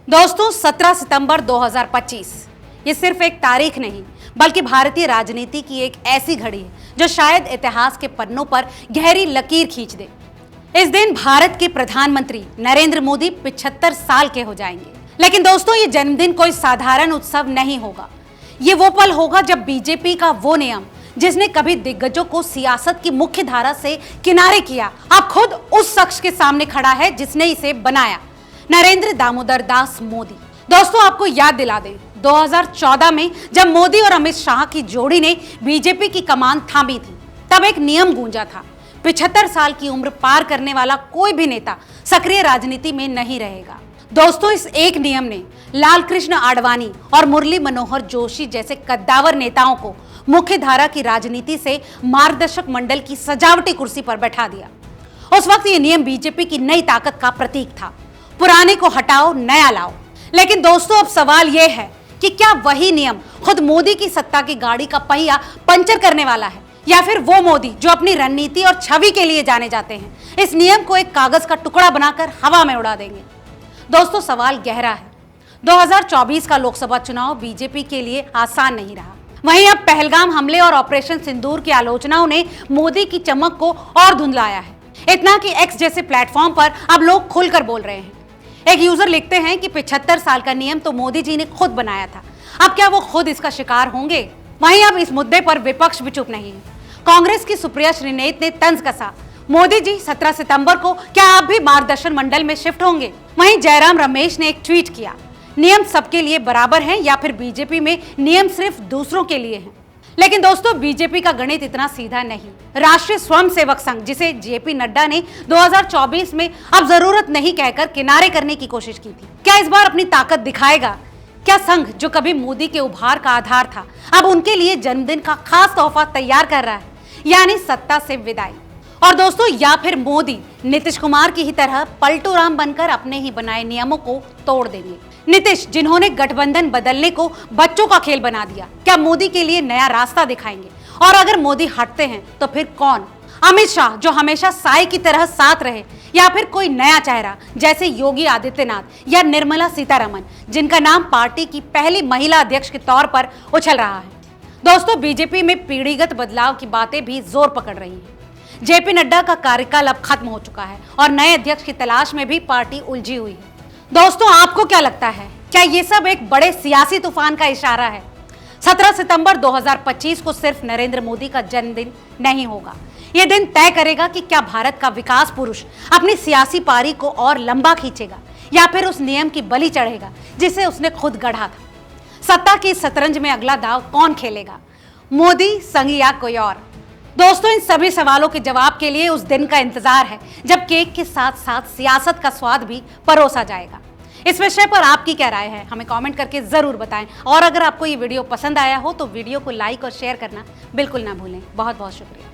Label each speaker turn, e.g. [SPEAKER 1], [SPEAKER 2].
[SPEAKER 1] दोस्तों 17 सितंबर 2025 ये सिर्फ एक तारीख नहीं बल्कि भारतीय राजनीति की एक ऐसी घड़ी है जो शायद इतिहास के पन्नों पर गहरी लकीर खींच दे। इस दिन भारत के प्रधानमंत्री नरेंद्र मोदी 75 साल के हो जाएंगे। लेकिन दोस्तों ये जन्मदिन कोई साधारण उत्सव नहीं होगा। ये वो पल होगा जब बीजेपी का वो नियम जिसने कभी दिग्गजों को सियासत की मुख्य धारा से किनारे किया, अब खुद उस शख्स के सामने खड़ा है जिसने इसे बनाया, नरेंद्र दामोदर दास मोदी। दोस्तों आपको याद दिला दें, 2014 में जब मोदी और अमित शाह की जोड़ी ने बीजेपी की कमान थामी थी, तब एक नियम गूंजा था, 75 साल की उम्र पार करने वाला कोई भी नेता सक्रिय राजनीति में नहीं रहेगा। दोस्तों इस एक नियम ने लाल कृष्ण आडवाणी और मुरली मनोहर जोशी जैसे कद्दावर नेताओं को मुख्य धारा की राजनीति से मार्गदर्शक मंडल की सजावटी कुर्सी पर बैठा दिया। उस वक्त ये नियम बीजेपी की नई ताकत का प्रतीक था। पुराने को हटाओ, नया लाओ। लेकिन दोस्तों अब सवाल यह है कि क्या वही नियम खुद मोदी की सत्ता की गाड़ी का पहिया पंचर करने वाला है, या फिर वो मोदी जो अपनी रणनीति और छवि के लिए जाने जाते हैं इस नियम को एक कागज का टुकड़ा बनाकर हवा में उड़ा देंगे। दोस्तों सवाल गहरा है। 2024 का लोकसभा चुनाव बीजेपी के लिए आसान नहीं रहा। वहीं अब पहलगाम हमले और ऑपरेशन सिंदूर की आलोचनाओं ने मोदी की चमक को और धुंधलाया है। इतना कि एक्स जैसे प्लेटफॉर्म पर अब लोग खुलकर बोल रहे हैं। एक यूजर लिखते हैं कि 75 साल का नियम तो मोदी जी ने खुद बनाया था, अब क्या वो खुद इसका शिकार होंगे? वहीं अब इस मुद्दे पर विपक्ष भी चुप नहीं है। कांग्रेस की सुप्रिया श्रीनेत ने तंज कसा, मोदी जी 17 सितंबर को क्या आप भी मार्गदर्शन मंडल में शिफ्ट होंगे? वहीं जयराम रमेश ने एक ट्वीट किया, नियम सबके लिए बराबर हैं या फिर बीजेपी में नियम सिर्फ दूसरों के लिए हैं? लेकिन दोस्तों बीजेपी का गणित इतना सीधा नहीं। राष्ट्रीय स्वयंसेवक संघ, जिसे जेपी नड्डा ने 2024 में अब जरूरत नहीं कहकर किनारे करने की कोशिश की थी, क्या इस बार अपनी ताकत दिखाएगा? क्या संघ जो कभी मोदी के उभार का आधार था अब उनके लिए जन्मदिन का खास तोहफा तैयार कर रहा है, यानी सत्ता से विदाई? और दोस्तों या फिर मोदी नीतीश कुमार की ही तरह पलटू राम बनकर अपने ही बनाए नियमों को तोड़ देंगे? नीतीश जिन्होंने गठबंधन बदलने को बच्चों का खेल बना दिया, क्या मोदी के लिए नया रास्ता दिखाएंगे? और अगर मोदी हटते हैं तो फिर कौन? अमित शाह जो हमेशा साई की तरह साथ रहे, या फिर कोई नया चेहरा जैसे योगी आदित्यनाथ या निर्मला सीतारमन, जिनका नाम पार्टी की पहली महिला अध्यक्ष के तौर पर उछल रहा है? दोस्तों बीजेपी में पीढ़ीगत बदलाव की बातें भी जोर पकड़ रही हैं। जेपी नड्डा का कार्यकाल अब खत्म हो चुका है और नए अध्यक्ष की तलाश में भी पार्टी उलझी हुई है। दोस्तों आपको क्या लगता है, क्या ये सब एक बड़े सियासी तूफान का इशारा है? 17 सितंबर 2025 को सिर्फ नरेंद्र मोदी का जन्मदिन नहीं होगा। ये दिन तय करेगा कि क्या भारत का विकास पुरुष अपनी सियासी पारी को और लंबा खींचेगा या फिर उस नियम की बलि चढ़ेगा जिसे उसने खुद गढ़ा था। सत्ता की शतरंज में अगला दाव कौन खेलेगा, मोदी, संघ या कोई और? दोस्तों इन सभी सवालों के जवाब के लिए उस दिन का इंतजार है जब केक के साथ साथ सियासत का स्वाद भी परोसा जाएगा। इस विषय पर आपकी क्या राय है, हमें कमेंट करके जरूर बताएं। और अगर आपको ये वीडियो पसंद आया हो तो वीडियो को लाइक और शेयर करना बिल्कुल ना भूलें। बहुत बहुत शुक्रिया।